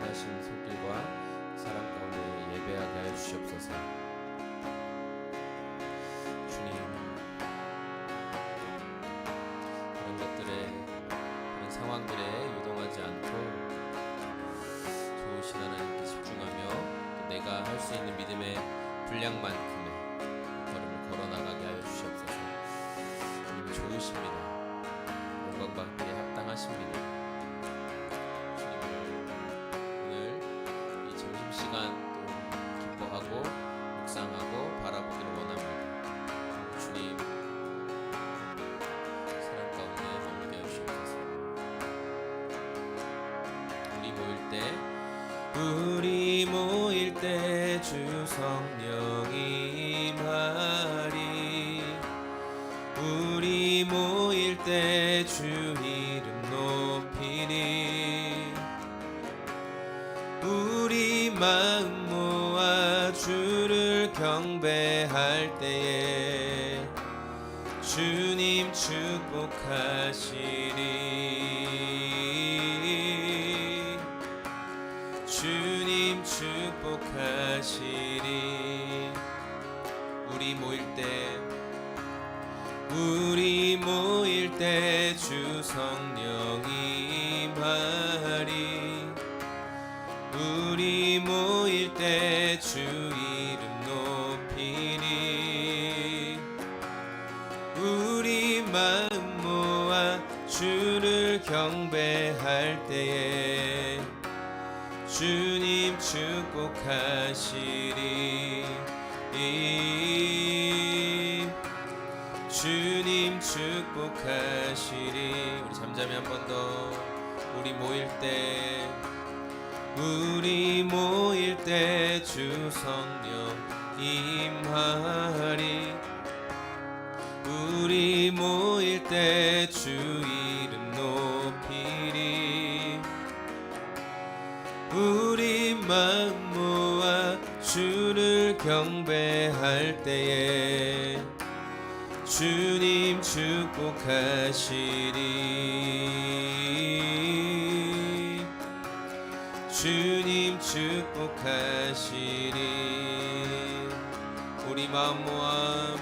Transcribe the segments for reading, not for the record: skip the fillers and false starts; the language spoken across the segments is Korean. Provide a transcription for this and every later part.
인도하신 손길과 사랑 가운데 예배하게 하여 주시옵소서. 주님, 그런 것들에, 그런 상황들에 요동하지 않고 좋으신 하나님께 집중하며 또 내가 할 수 있는 믿음의 분량만큼의 걸음을 걸어나가게 하여 주시옵소서. 주님 좋으십니다. 영광받기에 합당하십니다. 시간 또 기뻐하고 묵상하고 바라보기를 원합니다. 주님 사랑 가운데 머물게 하시옵소서. 우리 모일 때 주 성령 임하리. 우리 모일 때 주 이름 높이리. 우리 마음 모아 주를 경배할 때에 주님 축복하시리. 주님 축복하시리. 우리 모일 때 주 성령 임하리. 우리 모일 때 주 이름 높이리. 우리 마음 모아 주를 경배할 때에 주님 축복하시리. 주님 축복하시리. 우리 잠잠히 한 번 더. 우리 모일 때 주 성령 임하리. 우리 모일 때 주 이름 높이리. 우리 마음 모아 주를 경배할 때에 주님 축복하시리. 주님 축복하시리. 우리 마음 모아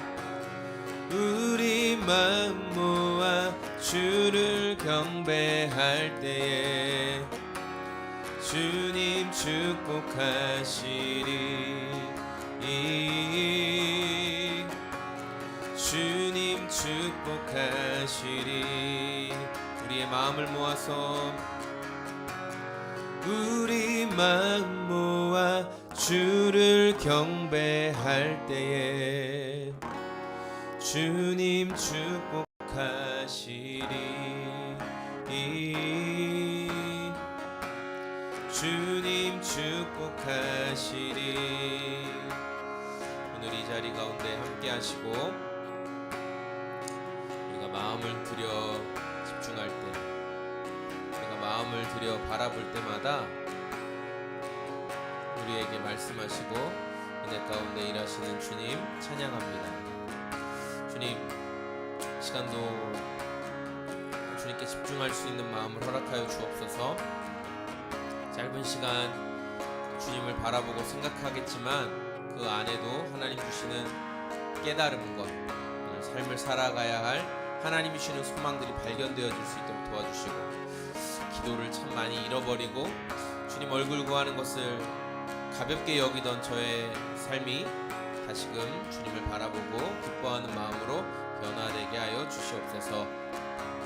주를 경배할 때에 주님 축복하시리. 주님 축복하시리. 우리의 마음을 모아서 우리 마음 모아 주를 경배할 때에 주님 축복하시리. 주님 축복하시리. 오늘 이 자리 가운데 함께 하시고 우리가 마음을 들여 집중할 때, 우리가 마음을 들여 바라볼 때마다 우리에게 말씀하시고 은혜 가운데 일하시는 주님 찬양합니다. 주님, 시간도 주님께 집중할 수 있는 마음을 허락하여 주옵소서. 짧은 시간 주님을 바라보고 생각하겠지만 그 안에도 하나님 주시는 깨달음과 오늘 삶을 살아가야 할 하나님이 주시는 소망들이 발견되어질 수 있도록 도와주시고, 기도를 참 많이 잃어버리고 주님 얼굴 구하는 것을 가볍게 여기던 저의 삶이 다시금 주님을 바라보고 기뻐하는 마음으로 변화되게 하여 주시옵소서.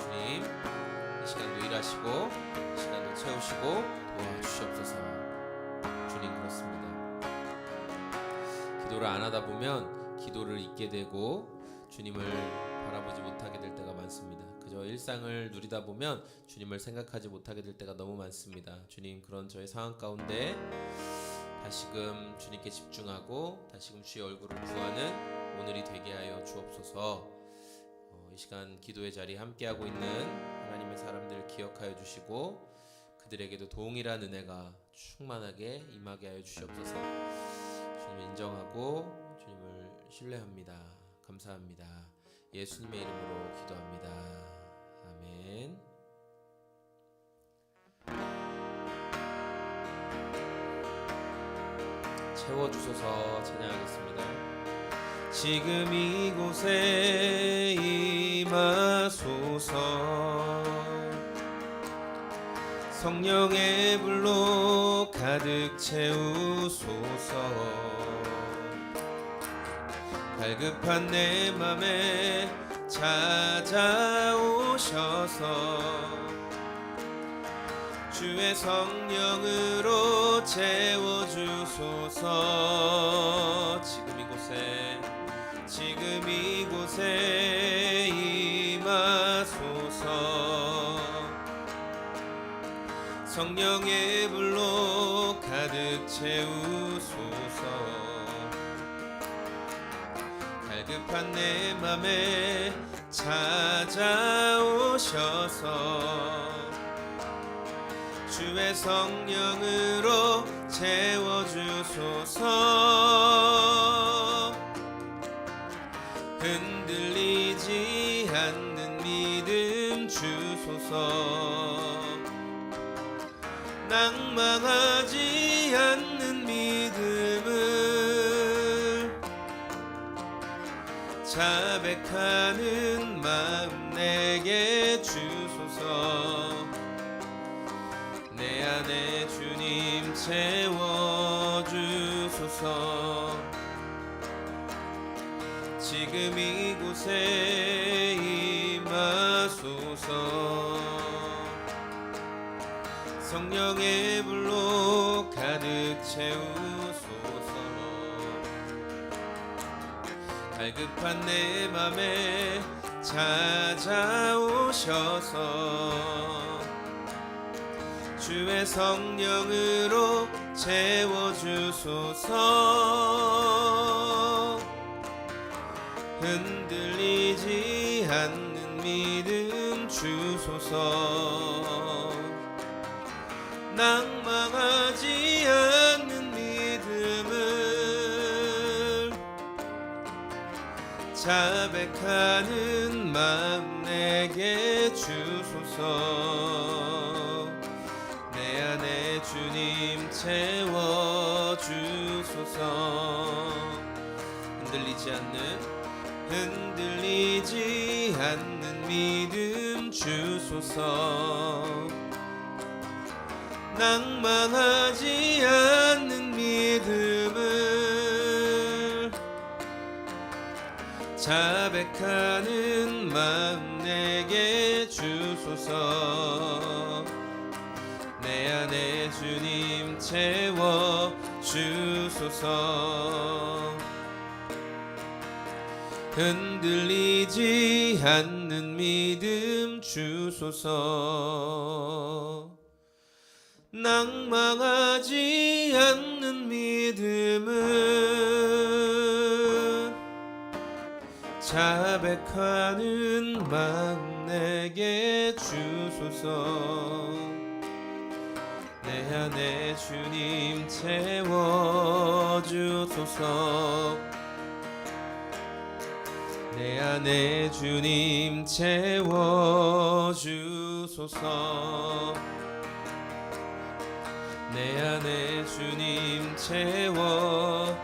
주님, 이 시간도 일하시고 시간도 채우시고 도와주시옵소서. 주님, 그렇습니다. 기도를 안 하다 보면 기도를 잊게 되고 주님을 바라보지 못하게 될 때가 많습니다. 그저 일상을 누리다 보면 주님을 생각하지 못하게 될 때가 너무 많습니다. 주님, 그런 저의 상황 가운데 다시금 주님께 집중하고 다시금 주의 얼굴을 구하는 오늘이 되게 하여 주옵소서. 이 시간 기도의 자리에 함께하고 있는 하나님의 사람들을 기억하여 주시고 그들에게도 동일한 은혜가 충만하게 임하게 하여 주시옵소서. 주님을 인정하고 주님을 신뢰합니다. 감사합니다. 예수님의 이름으로 기도합니다. 아멘. 채워주소서. 찬양하겠습니다. 지금 이곳에 임하소서. 성령의 불로 가득 채우소서. 갈급한 내 맘에 찾아오셔서 주의 성령으로 채워주소서. 지금 이곳에 임하소서. 성령의 불로 가득 채우소서. 갈급한 내 맘에 찾아오셔서 주의 성령으로 채워주소서. 흔들리지 않는 믿음 주소서. 낭망하지 않는 믿음을 자백하는 마음 내게 주소서. 내 안에 주님 채워주소서. 지금 이곳에 임하소서. 성령의 불로 가득 채우소서. 갈급한 내 맘에 찾아오셔서 주의 성령으로 채워주소서. 흔들리지 않는 믿음 주소서. 낭망하지 않는 믿음을 자백하는 마음 내게 주소서. 내 안에 주님 채워주소서. 흔들리지 않는 믿음 주소서. 낭망하지 않는 믿음을 자백하는 마음 내게 주소서. 내 안에 주님 채워주소서. 흔들리지 않는 믿음 주소서. 낭망하지 않는 믿음을 자백하는 마음 내게 주소서. 내 안에 주님 채워주소서. 내 안에 주님 채워주소서. 내 안에 주님 채워주소서.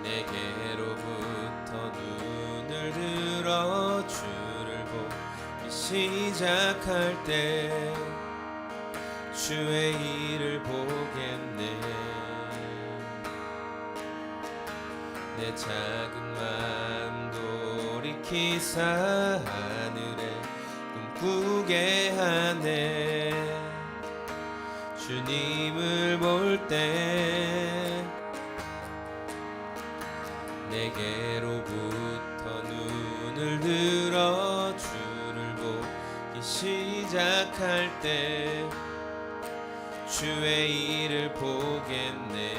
내게로부터 눈을 들어 주를 보기 시작할 때 주의 일을 보겠네. 내 작은 마음 돌이키사 하늘에 꿈꾸게 하네. 주님을 볼 때 내게로부터 눈을 들어 주를 보기 시작할 때 주의 일을 보겠네.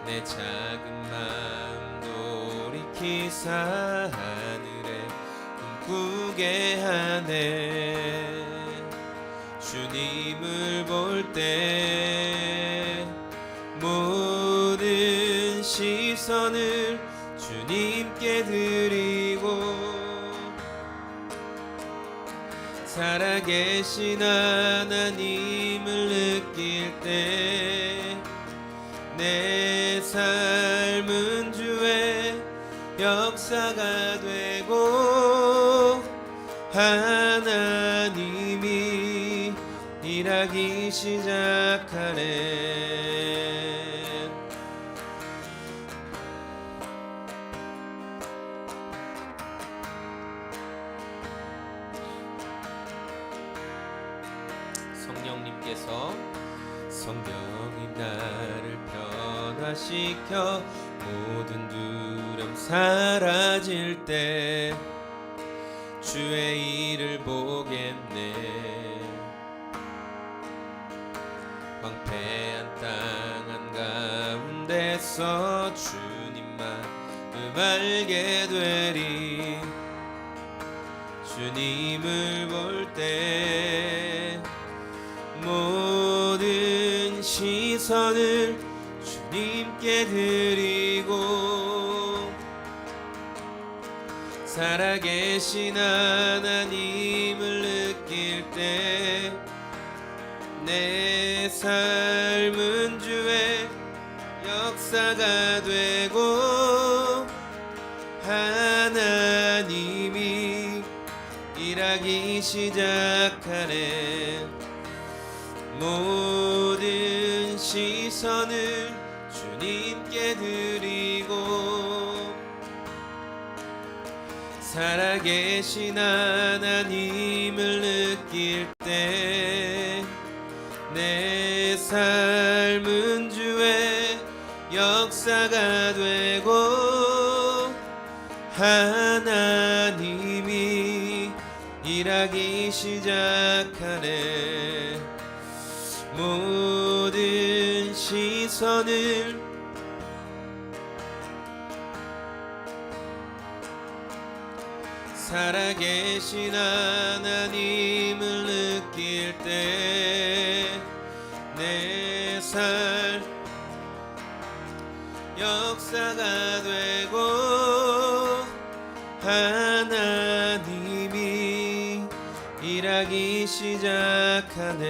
내 작은 마음 돌이키사 하늘에 꿈꾸게 하네. 주님을 볼 때 살아계신 하나님을 느낄 때 내 삶은 주의 역사가 되고 하나님이 일하기 시작하네. 성령이 나를 변화시켜 모든 두려움 사라질 때 주의 일을 보겠네. 황폐한 땅 한가운데서 주님만 알게 되리. 주님을 볼 때 모든 시선을 주님께 드리고 살아계신 하나님을 느낄 때 내 삶은 주의 역사가 되고 하나님이 일하기 시작하네. 모든 시선을 주님께 드리고 살아계신 하나님을 느낄 때 내 삶은 주의 역사가 되고 하나님이 일하기 시작하네. 모든 시선을 살아계신 하나님을 느낄 때 내 삶 역사가 되고 하나님이 일하기 시작하네.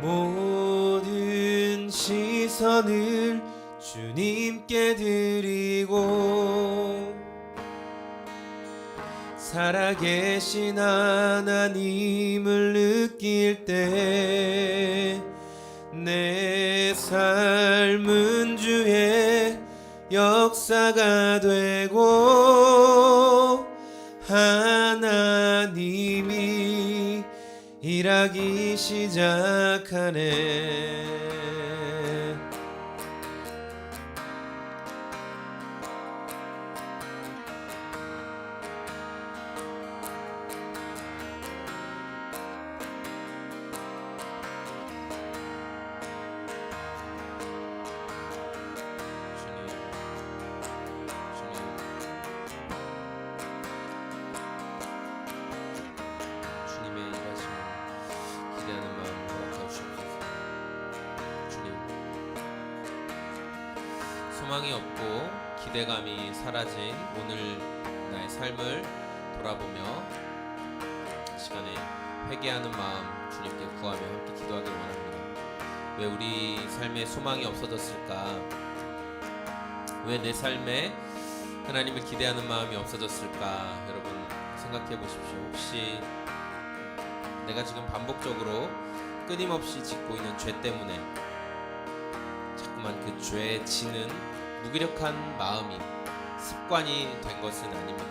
모든 시선을 주님께 드리고 살아계신 하나님을 느낄 때 내 삶은 주의 역사가 되고 하나님이 일하기 시작하네. 소망이 없고 기대감이 사라진 오늘 나의 삶을 돌아보며 이 시간에 회개하는 마음 주님께 구하며 함께 기도하길 원합니다. 왜 우리 삶에 소망이 없어졌을까? 왜 내 삶에 하나님을 기대하는 마음이 없어졌을까? 여러분 생각해 보십시오. 혹시 내가 지금 반복적으로 끊임없이 짓고 있는 죄 때문에 자꾸만 그 죄에 지는 무기력한 마음이 습관이 된 것은 아닙니까?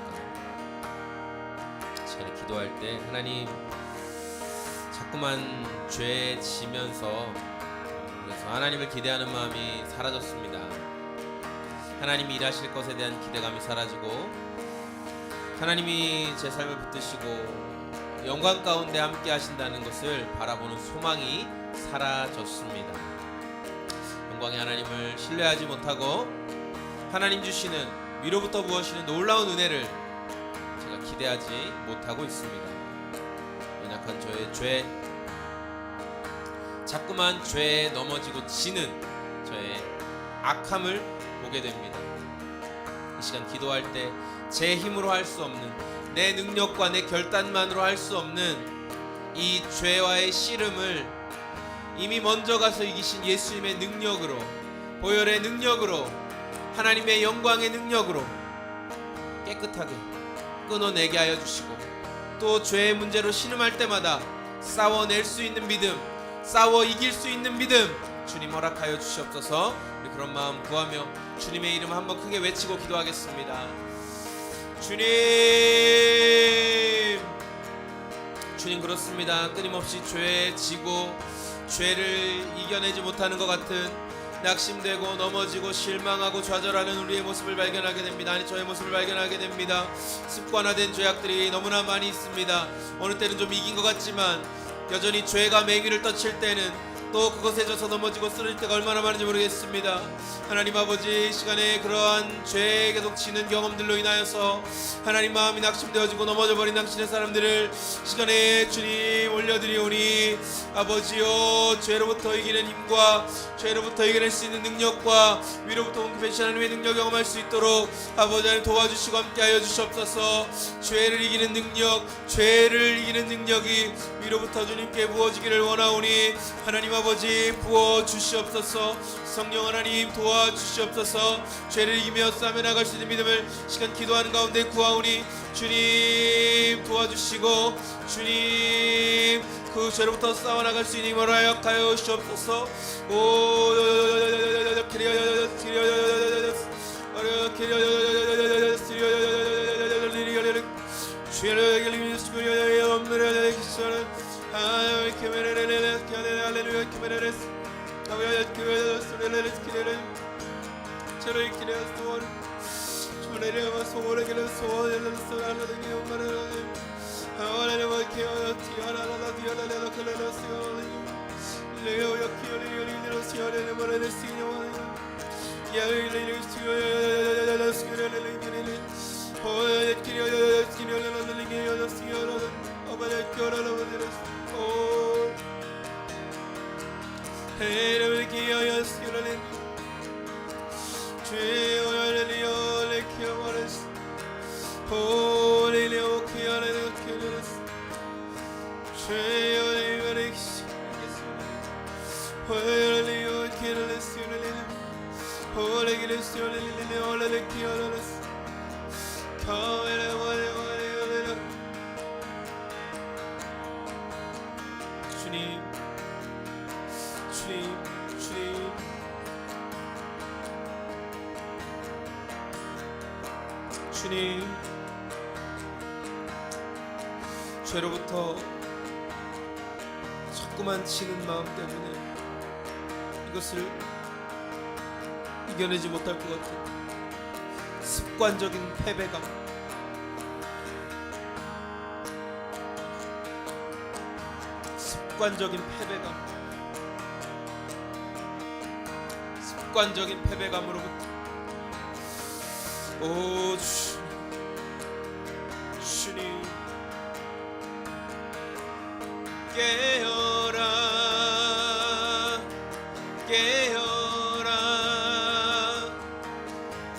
시간에 기도할 때 하나님 자꾸만 죄에 지면서 그래서 하나님을 기대하는 마음이 사라졌습니다. 하나님이 일하실 것에 대한 기대감이 사라지고 하나님이 제 삶을 붙드시고 영광 가운데 함께 하신다는 것을 바라보는 소망이 사라졌습니다. 영광의 하나님을 신뢰하지 못하고 하나님 주시는 위로부터 부어시는 놀라운 은혜를 제가 기대하지 못하고 있습니다. 연약한 저의 죄, 자꾸만 죄에 넘어지고 지는 저의 악함을 보게 됩니다. 이 시간 기도할 때 제 힘으로 할 수 없는 내 능력과 내 결단만으로 할 수 없는 이 죄와의 씨름을 이미 먼저 가서 이기신 예수님의 능력으로, 보혈의 능력으로, 하나님의 영광의 능력으로 깨끗하게 끊어내게 하여 주시고, 또 죄의 문제로 신음할 때마다 싸워낼 수 있는 믿음, 싸워 이길 수 있는 믿음 주님 허락하여 주시옵소서. 우리 그런 마음 구하며 주님의 이름 한번 크게 외치고 기도하겠습니다. 주님 그렇습니다. 끊임없이 죄에 지고 죄를 이겨내지 못하는 것 같은, 낙심되고 넘어지고 실망하고 좌절하는 우리의 모습을 발견하게 됩니다. 아니, 저의 모습을 발견하게 됩니다. 습관화된 죄악들이 너무나 많이 있습니다. 어느 때는 좀 이긴 것 같지만 여전히 죄가 맹위를 떠칠 때는 또 그것에 져서 넘어지고 쓰러질 때가 얼마나 많은지 모르겠습니다. 하나님 아버지, 이 시간에 그러한 죄에 계속 지는 경험들로 인하여서 하나님 마음이 낙심되어지고 넘어져버린 당신의 사람들을 시간에 주님 올려드리오니, 아버지여, 죄로부터 이기는 힘과 죄로부터 이겨낼 수 있는 능력과 위로부터 온 그 하나님의 능력 경험할 수 있도록 아버지 하나님 도와주시고 함께하여 주시옵소서. 죄를 이기는 능력, 죄를 이기는 능력이 위로부터 주님께 부어지기를 원하오니 하나님 아버지 부어주시옵소서. 성령 하나님 도와주시옵소서. 죄를 이기며 싸움에 나갈 수 있는 믿음을 시간 기도하는 가운데 구하오니 주님 도와주시고, 주님 그 죄로부터 싸워나갈 수 있는 힘을 허락하여 주시옵소서. 주님, 죄로부터 자꾸만 치는 마음 때문에 이것을 이겨내지 못할 것 같은 습관적인 패배감, 습관적인 패배감으로부터 주님 깨어라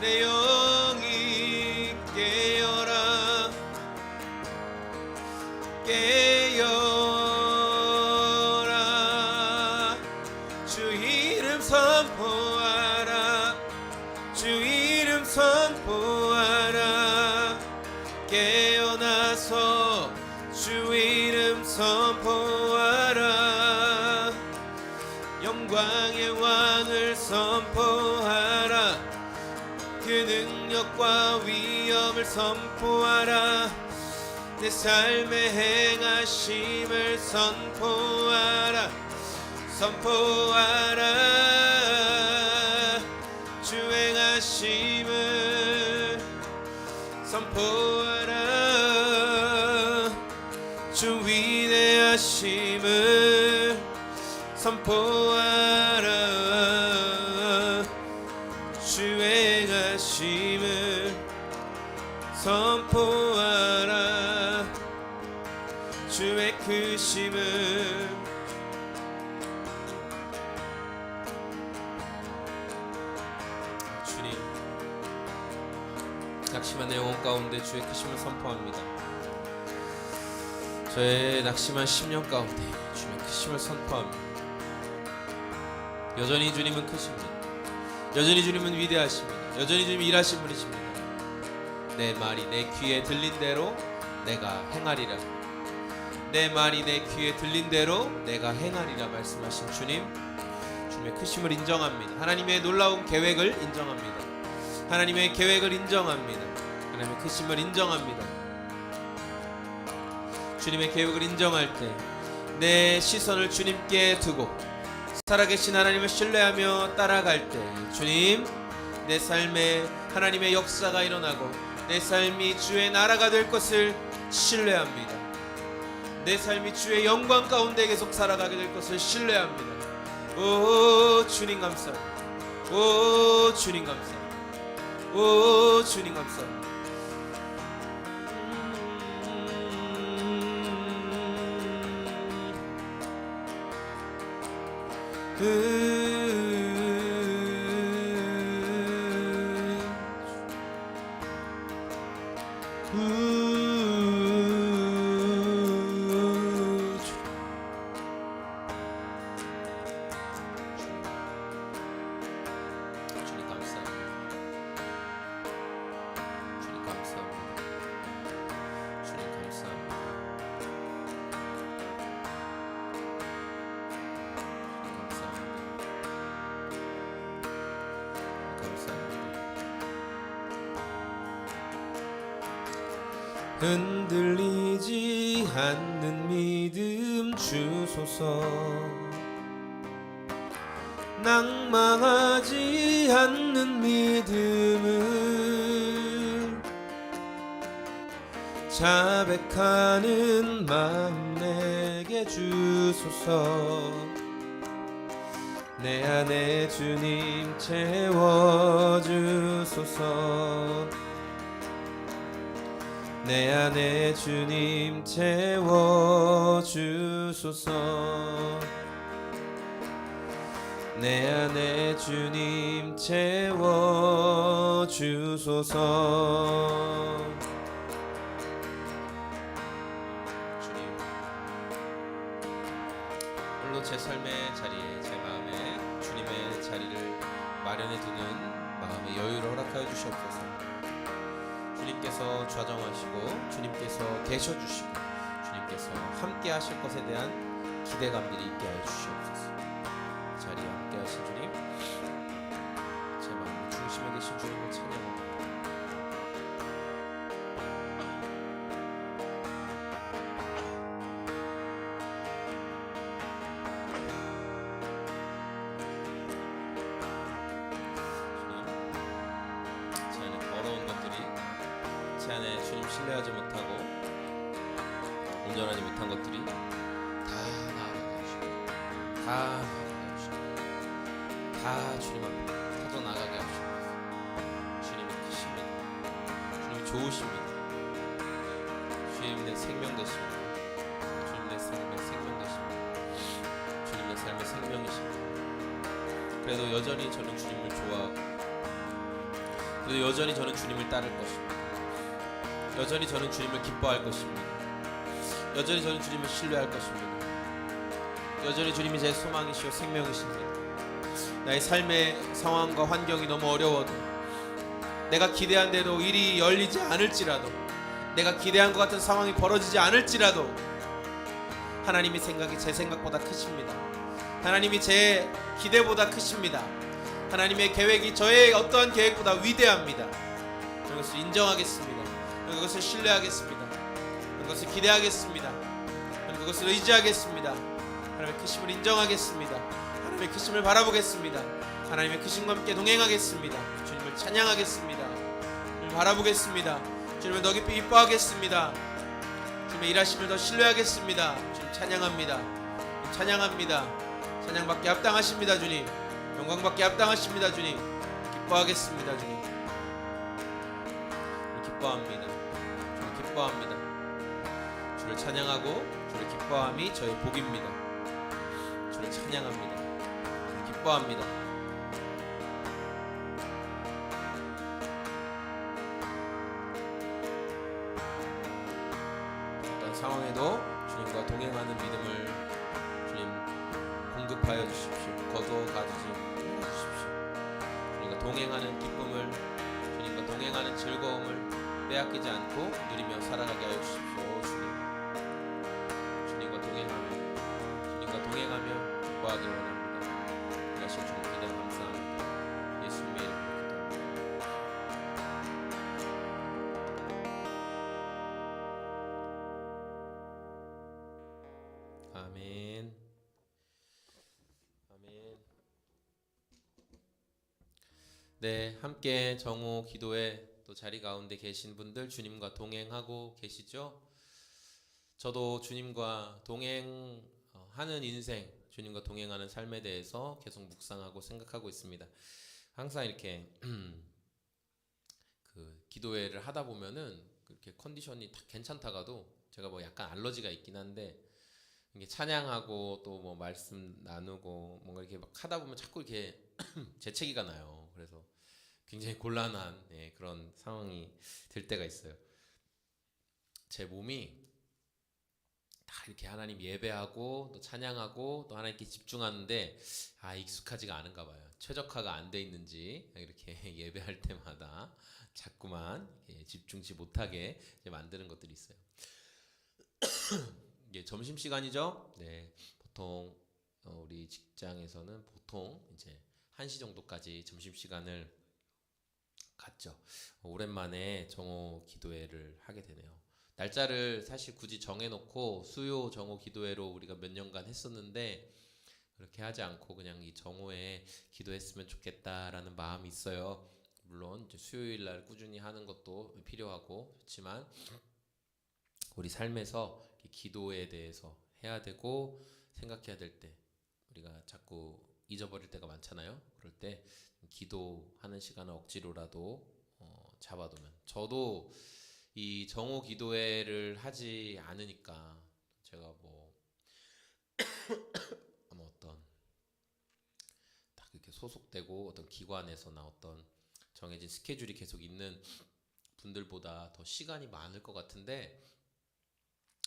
내 영이 깨어라 주 이름 선포하라 깨어나서 주 이름 선포하라. 영광의 왕을 선포하라. 그 능력과 위엄을 선포하라. 내 삶의 행하심을 선포하라. 주 행하심을 선포하라. 주 위대하심을 선포하라. 주 행하심을 선포하라. 주의 크심을 주님, 낙심한 내 영혼 가운데 주의 크심을 선포합니다. 저의 낙심한 10년 가운데 주님의 크심을 선포합니다. 여전히 주님은 크십니다. 여전히 주님은 위대하십니다. 여전히 주님이 일하신 분이십니다. 내 말이 내 귀에 들린 대로 내가 행하리라. 내 말이 내 귀에 들린 대로 내가 행하리라 말씀하신 주님, 주님의 크심을 인정합니다. 하나님의 놀라운 계획을 인정합니다. 하나님의 계획을 인정합니다. 하나님의 크심을 인정합니다. 주님의 계획을 인정할 때 내 시선을 주님께 두고 살아계신 하나님을 신뢰하며 따라갈 때 주님, 내 삶에 하나님의 역사가 일어나고 내 삶이 주의 나라가 될 것을 신뢰합니다. 내 삶이 주의 영광 가운데 계속 살아가게 될 것을 신뢰합니다. 오 주님 감사합니다. 오 주님 감사합니다. 오 주님 감사합니다. 흔들리지 않는 믿음 주소서, 낭망하지 않는 믿음을, 자백하는 마음 내게 주소서. 내 안에 주님 채워주소서. 내 안에 주님 채워주소서. 내 안에 주님 채워주소서. 주님, 오늘도 제 삶의 자리에, 제 마음에 주님의 자리를 마련해 두는 마음의 여유를 허락하여 주시옵소서. 주님께서 좌정하시고 주님께서 계셔주시고 주님께서 함께 하실 것에 대한 기대감들이 있게 하여 주시옵소서. 자리에 함께 하신 주님, 제 마음 중심에 계신 주님을 찬양합니다. 제 안에 주님 신뢰하지 못하고 온전하지 못한 것들이 다 나아가게 하시고 다 주님 앞에 터져나가게 하시고, 주님이 크십니다. 주님이 좋으십니다. 주님 내 생명 되십니다. 주님 내 삶의 생명 되십니다. 주님 내 삶의 생명이십니다. 그래도 여전히 저는 주님을 좋아하고, 그래도 여전히 저는 주님을 따를 것입니다. 여전히 저는 주님을 기뻐할 것입니다. 여전히 저는 주님을 신뢰할 것입니다. 여전히 주님이 제 소망이시오 생명이십니다. 나의 삶의 상황과 환경이 너무 어려워도, 내가 기대한 대로 일이 열리지 않을지라도, 내가 기대한 것 같은 상황이 벌어지지 않을지라도 하나님의 생각이 제 생각보다 크십니다. 하나님이 제 기대보다 크십니다. 하나님의 계획이 저의 어떠한 계획보다 위대합니다. 그것을 인정하겠습니다. 그것을 신뢰하겠습니다. 그것을 기대하겠습니다. 그것을 의지하겠습니다. 하나님의 크심을 인정하겠습니다. 하나님의 크심을 바라보겠습니다. 하나님의 크심과 함께 동행하겠습니다. 주님을 찬양하겠습니다. 주님을 바라보겠습니다. 주님을 더 깊이 이뻐하겠습니다. 주님의 일하심을 더 신뢰하겠습니다. 주님 찬양합니다. 찬양합니다. 찬양받기 합당하십니다. 주님 영광받기 합당하십니다. 주님 기뻐하겠습니다. 주님 기뻐합니다. 주를 기뻐합니다. 주를 찬양하고 주를 기뻐함이 저의 복입니다. 주를 찬양합니다. 주를 기뻐합니다. 어떤 상황에도 주님과 동행하는 믿음을 주님 공급하여 주십시오. 거두어 가지지 말아 주십시오. 주님과 동행하는 기쁨을, 주님과 동행하는 즐거움을 빼앗기지 않고 누리며 살아가게 하여 주십시오. 주님과 동행하며 기뻐하기 원합니다. 이 아시아 주님 기대 감사합니다. 예수님의 이름으로 기도합니다. 아멘. 아멘. 네, 함께 정오 기도회 또 자리 가운데 계신 분들 주님과 동행하고 계시죠? 저도 주님과 동행하는 인생, 주님과 동행하는 삶에 대해서 계속 묵상하고 생각하고 있습니다. 항상 이렇게 그 기도회를 하다 보면은 그렇게 컨디션이 다 괜찮다가도 제가 뭐 약간 알러지가 있긴 한데 이게 찬양하고 또 뭐 말씀 나누고 뭔가 이렇게 막 하다 보면 자꾸 이렇게 재채기가 나요. 그래서 굉장히 곤란한 그런 상황이 될 때가 있어요. 제 몸이 다 이렇게 하나님 예배하고 또 찬양하고 또 하나님께 집중하는데 익숙하지가 않은가 봐요. 최적화가 안 돼 있는지 이렇게 예배할 때마다 자꾸만 집중치 못하게 만드는 것들이 있어요. 이게 점심시간이죠. 네, 보통 우리 직장에서는 보통 이제 1시 정도까지 점심시간을 갖죠. 오랜만에 정오 기도회를 하게 되네요. 날짜를 사실 굳이 정해놓고 수요 정오 기도회로 우리가 몇 년간 했었는데 그렇게 하지 않고 그냥 이 정오에 기도했으면 좋겠다라는 마음이 있어요. 물론 이제 수요일 날 꾸준히 하는 것도 필요하고 좋지만 우리 삶에서 기도에 대해서 해야 되고 생각해야 될 때 우리가 자꾸 잊어버릴 때가 많잖아요. 그럴 때 기도하는 시간을 억지로라도 잡아두면, 저도 이 정오 기도회를 하지 않으니까 제가 뭐 어떤 딱 이렇게 소속되고 어떤 기관에서나 어떤 정해진 스케줄이 계속 있는 분들보다 더 시간이 많을 것 같은데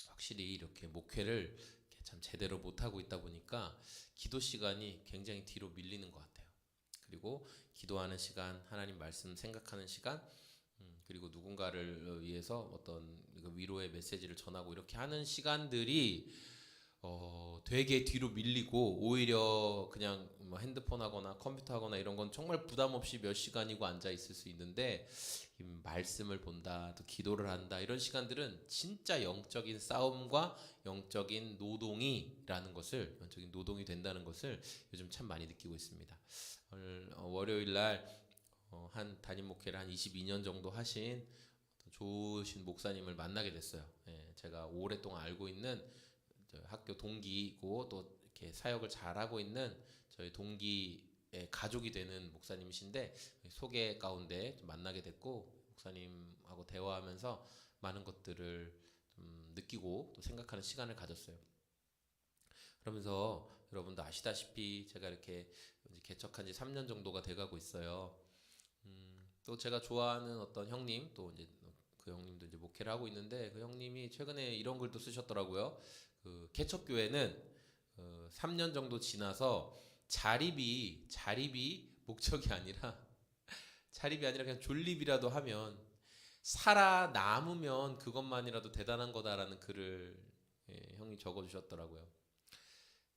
확실히 이렇게 목회를 참 제대로 못하고 있다 보니까 기도 시간이 굉장히 뒤로 밀리는 것 같아요. 그리고 기도하는 시간, 하나님 말씀 생각하는 시간, 그리고 누군가를 위해서 어떤 위로의 메시지를 전하고 이렇게 하는 시간들이 되게 뒤로 밀리고 오히려 그냥 뭐 핸드폰 하거나 컴퓨터 하거나 이런 건 정말 부담 없이 몇 시간이고 앉아 있을 수 있는데 말씀을 본다, 또 기도를 한다 이런 시간들은 진짜 영적인 싸움과 영적인 노동이라는 것을, 영적인 노동이 된다는 것을 요즘 참 많이 느끼고 있습니다. 오늘 월요일 날 한 담임 목회를 한 22년 정도 하신 좋으신 목사님을 만나게 됐어요. 제가 오랫동안 알고 있는 학교 동기이고 또 이렇게 사역을 잘하고 있는 저희 동기의 가족이 되는 목사님이신데 소개 가운데 만나게 됐고 목사님하고 대화하면서 많은 것들을 좀 느끼고 또 생각하는 시간을 가졌어요. 그러면서 여러분도 아시다시피 제가 이렇게 개척한 지 3년 정도가 돼가고 있어요. 또 제가 좋아하는 어떤 형님, 또 이제 그 형님도 이제 목회를 하고 있는데 그 형님이 최근에 이런 글도 쓰셨더라고요. 그 개척교회는 3년 정도 지나서 자립이 목적이 아니라 그냥 존립이라도 하면 살아남으면 그것만이라도 대단한 거다라는 글을 형이 적어주셨더라고요.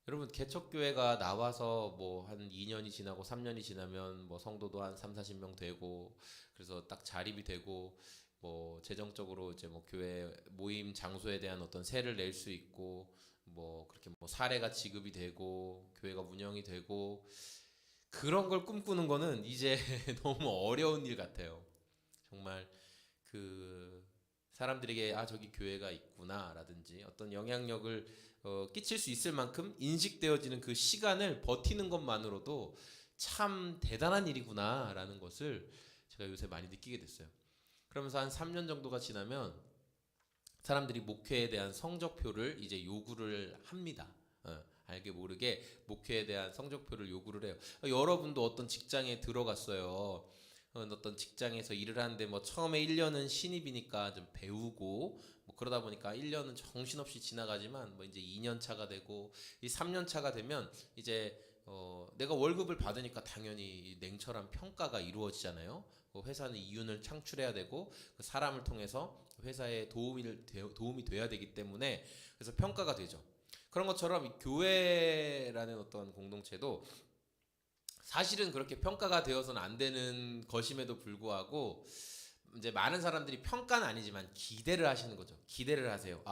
여러분 개척교회가 나와서 뭐 한 2년이 지나고 3년이 지나면 뭐 성도도 한 3, 40명 되고 그래서 딱 자립이 되고 뭐 재정적으로 이제 뭐 교회 모임 장소에 대한 어떤 세를 낼 수 있고 뭐 그렇게 뭐 사례가 지급이 되고 교회가 운영이 되고 그런 걸 꿈꾸는 거는 이제 너무 어려운 일 같아요. 정말 그 사람들에게 저기 교회가 있구나라든지 어떤 영향력을 끼칠 수 있을 만큼 인식되어지는 그 시간을 버티는 것만으로도 참 대단한 일이구나라는 것을 제가 요새 많이 느끼게 됐어요. 그러면서 한 3년 정도가 지나면 사람들이 목회에 대한 성적표를 이제 요구를 합니다. 알게 모르게 목회에 대한 성적표를 요구를 해요. 여러분도 어떤 직장에 어떤 직장에서 일을 하는데 뭐 처음에 1년은 신입이니까 좀 배우고 뭐 뭐 그러다 보니까 1년은 정신없이 지나가지만 뭐 이제 2년 차가 되고 이 3년 차가 되면 이제 내가 월급을 받으니까 당연히 이 냉철한 평가가 이루어지잖아요. 회사는 이윤을 창출해야 되고 그 사람을 통해서 회사에 도움이 돼야 되기 때문에 그래서 평가가 되죠. 그런 것처럼 이 교회라는 어떤 공동체도 사실은 그렇게 평가가 되어서는 안 되는 것임에도 불구하고 이제 많은 사람들이 평가는 아니지만 기대를 하시는 거죠. 기대를 하세요.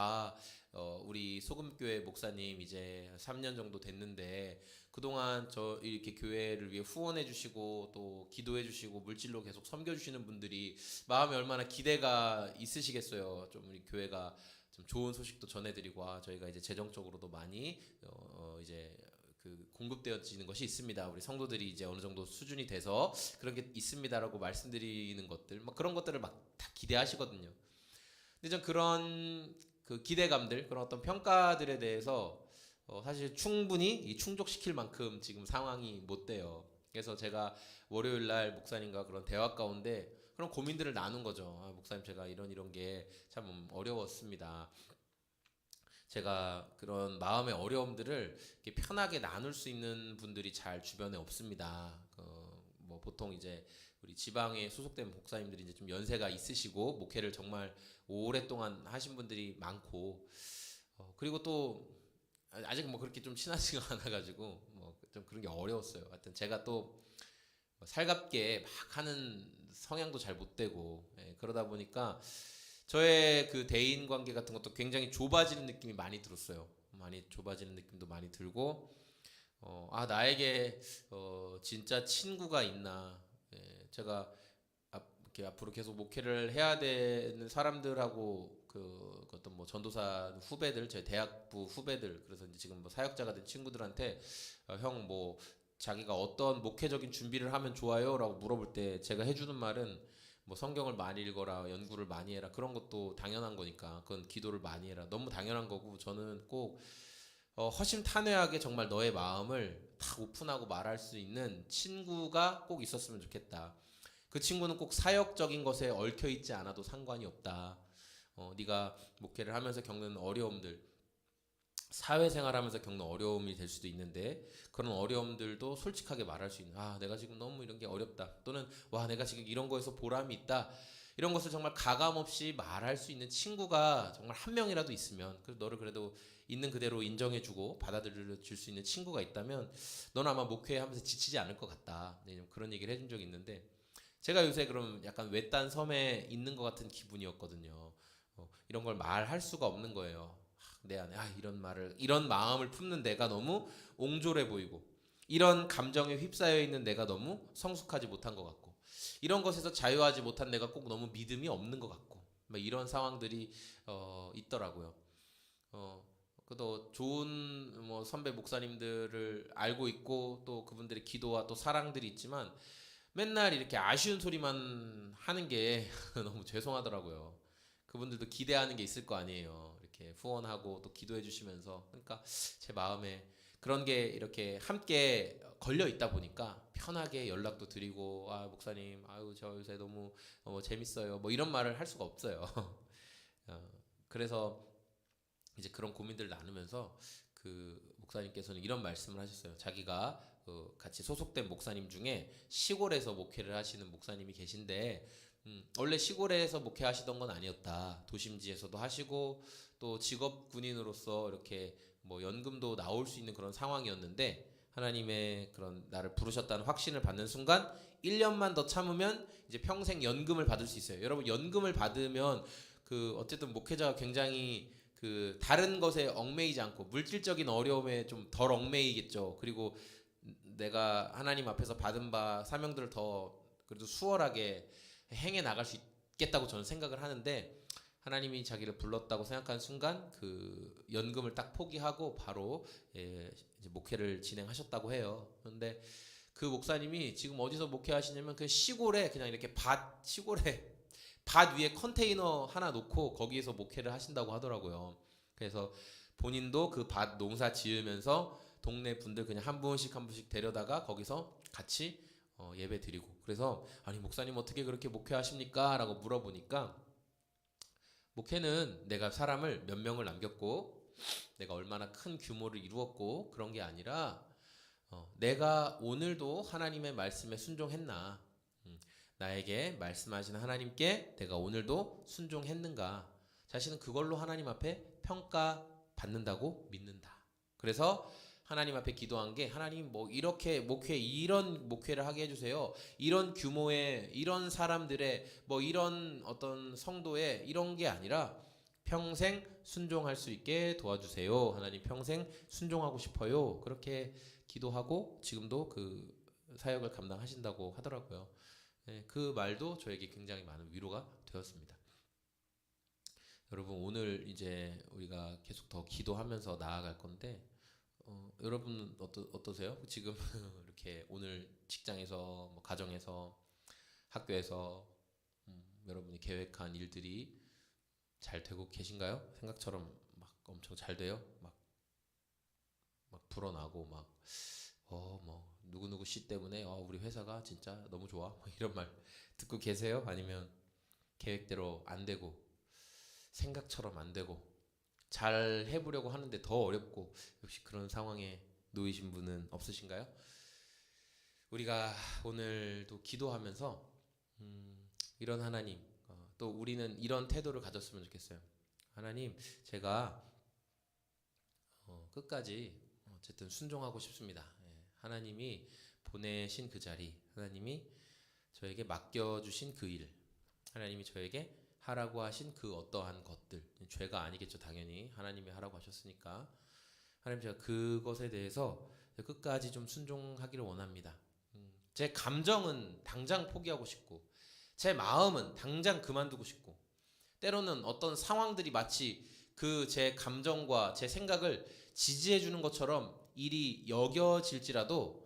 우리 소금교회 목사님 이제 3년 정도 됐는데 그동안 저 이렇게 교회를 위해 후원해 주시고 또 기도해 주시고 물질로 계속 섬겨 주시는 분들이 마음에 얼마나 기대가 있으시겠어요. 좀 우리 교회가 좀 좋은 소식도 전해드리고 저희가 이제 재정적으로도 많이 이제 그 공급되어지는 것이 있습니다. 우리 성도들이 이제 어느 정도 수준이 돼서 그런 게 있습니다라고 말씀드리는 것들, 막 그런 것들을 막 다 기대하시거든요. 근데 전 그런 그 기대감들, 그런 어떤 평가들에 대해서 사실 충분히 이 충족시킬 만큼 지금 상황이 못 돼요. 그래서 제가 월요일 날 목사님과 그런 대화 가운데 그런 고민들을 나눈 거죠. 목사님 제가 이런 게 참 어려웠습니다. 제가 그런 마음의 어려움들을 이렇게 편하게 나눌 수 있는 분들이 잘 주변에 없습니다. 뭐 보통 이제 우리 지방에 소속된 목사님들이 이제 좀 연세가 있으시고 목회를 정말 오랫동안 하신 분들이 많고 그리고 또 아직 뭐 그렇게 좀 친하지가 않아가지고 뭐 좀 그런 게 어려웠어요. 하여튼 제가 또 살갑게 막 하는 성향도 잘 못 되고 그러다 보니까 저의 그 대인 관계 같은 것도 굉장히 좁아지는 느낌이 많이 들었어요. 많이 좁아지는 느낌도 많이 들고 나에게 진짜 친구가 있나. 제가 이렇게 앞으로 계속 목회를 해야 되는 사람들하고 그 어떤 뭐 전도사 후배들, 제 대학부 후배들, 그래서 이제 지금 뭐 사역자가 된 친구들한테 형 뭐 자기가 어떤 목회적인 준비를 하면 좋아요라고 물어볼 때 제가 해주는 말은 뭐 성경을 많이 읽어라, 연구를 많이 해라, 그런 것도 당연한 거니까 그건 기도를 많이 해라, 너무 당연한 거고, 저는 꼭 허심탄회하게 정말 너의 마음을 다 오픈하고 말할 수 있는 친구가 꼭 있었으면 좋겠다. 그 친구는 꼭 사역적인 것에 얽혀 있지 않아도 상관이 없다. 네가 목회를 하면서 겪는 어려움들, 사회생활하면서 겪는 어려움이 될 수도 있는데 그런 어려움들도 솔직하게 말할 수 있는, 내가 지금 너무 이런 게 어렵다, 또는 와 내가 지금 이런 거에서 보람이 있다, 이런 것을 정말 가감없이 말할 수 있는 친구가 정말 한 명이라도 있으면, 그래서 너를 그래도 있는 그대로 인정해주고 받아들여 줄 수 있는 친구가 있다면 너는 아마 목회하면서 지치지 않을 것 같다. 그런 얘기를 해준 적이 있는데, 제가 요새 그럼 약간 외딴 섬에 있는 것 같은 기분이었거든요. 이런 걸 말할 수가 없는 거예요. 내 안에 이런 마음을 품는 내가 너무 옹졸해 보이고, 이런 감정에 휩싸여 있는 내가 너무 성숙하지 못한 것 같고, 이런 것에서 자유하지 못한 내가 꼭 너무 믿음이 없는 것 같고, 이런 상황들이 있더라고요. 또 좋은 뭐 선배 목사님들을 알고 있고 또 그분들의 기도와 또 사랑들이 있지만 맨날 이렇게 아쉬운 소리만 하는 게 너무 죄송하더라고요. 그분들도 기대하는 게 있을 거 아니에요. 이렇게 후원하고 또 기도해 주시면서. 그러니까 제 마음에 그런 게 이렇게 함께 걸려 있다 보니까 편하게 연락도 드리고, 목사님 저 요새 너무 재밌어요, 뭐 이런 말을 할 수가 없어요. 그래서 이제 그런 고민들을 나누면서 그 목사님께서는 이런 말씀을 하셨어요. 자기가 같이 소속된 목사님 중에 시골에서 목회를 하시는 목사님이 계신데, 원래 시골에서 목회하시던 건 아니었다. 도심지에서도 하시고 또 직업 군인으로서 이렇게 뭐 연금도 나올 수 있는 그런 상황이었는데, 하나님의 그런 나를 부르셨다는 확신을 받는 순간 1년만 더 참으면 이제 평생 연금을 받을 수 있어요. 여러분, 연금을 받으면 그 어쨌든 목회자가 굉장히 그 다른 것에 얽매이지 않고 물질적인 어려움에 좀 덜 얽매이겠죠. 그리고 내가 하나님 앞에서 받은 바 사명들을 더 그래도 수월하게 행해 나갈 수 있겠다고 저는 생각을 하는데, 하나님이 자기를 불렀다고 생각한 순간 그 연금을 딱 포기하고 바로 이제 목회를 진행하셨다고 해요. 그런데 그 목사님이 지금 어디서 목회하시냐면 그 시골에 그냥 이렇게 시골에 밭 위에 컨테이너 하나 놓고 거기에서 목회를 하신다고 하더라고요. 그래서 본인도 그 밭 농사 지으면서 동네 분들 그냥 한 분씩 데려다가 거기서 같이 예배 드리고, 그래서 아니 목사님 어떻게 그렇게 목회하십니까? 라고 물어보니까 목회는 내가 사람을 몇 명을 남겼고 내가 얼마나 큰 규모를 이루었고 그런 게 아니라 내가 오늘도 하나님의 말씀에 순종했나, 나에게 말씀하시는 하나님께 내가 오늘도 순종했는가, 자신은 그걸로 하나님 앞에 평가받는다고 믿는다. 그래서 하나님 앞에 기도한 게, 하나님 뭐 이렇게 이런 목회를 하게 해주세요, 이런 규모의 이런 사람들의 뭐 이런 어떤 성도의 이런 게 아니라 평생 순종할 수 있게 도와주세요. 하나님 평생 순종하고 싶어요. 그렇게 기도하고 지금도 그 사역을 감당하신다고 하더라고요. 네, 그 말도 저에게 굉장히 많은 위로가 되었습니다. 여러분, 오늘 이제 우리가 계속 더 기도하면서 나아갈 건데, 여러분 어떠세요? 지금 이렇게 오늘 직장에서, 뭐 가정에서, 학교에서 여러분이 계획한 일들이 잘 되고 계신가요? 생각처럼 막 엄청 잘 돼요? 막 불어나고 뭐 누구누구 씨 때문에 우리 회사가 진짜 너무 좋아, 뭐 이런 말 듣고 계세요? 아니면 계획대로 안 되고 생각처럼 안 되고 잘 해보려고 하는데 더 어렵고, 역시 그런 상황에 놓이신 분은 없으신가요? 우리가 오늘도 기도하면서 이런 하나님, 또 우리는 이런 태도를 가졌으면 좋겠어요. 하나님, 제가 끝까지 어쨌든 순종하고 싶습니다. 하나님이 보내신 그 자리, 하나님이 저에게 맡겨주신 그 일, 하나님이 저에게 하라고 하신 그 어떠한 것들, 죄가 아니겠죠, 당연히. 하나님이 하라고 하셨으니까. 하나님, 제가 그것에 대해서 끝까지 좀 순종하기를 원합니다. 제 감정은 당장 포기하고 싶고, 제 마음은 당장 그만두고 싶고, 때로는 어떤 상황들이 마치 그 제 감정과 제 생각을 지지해 주는 것처럼 일이 여겨질지라도,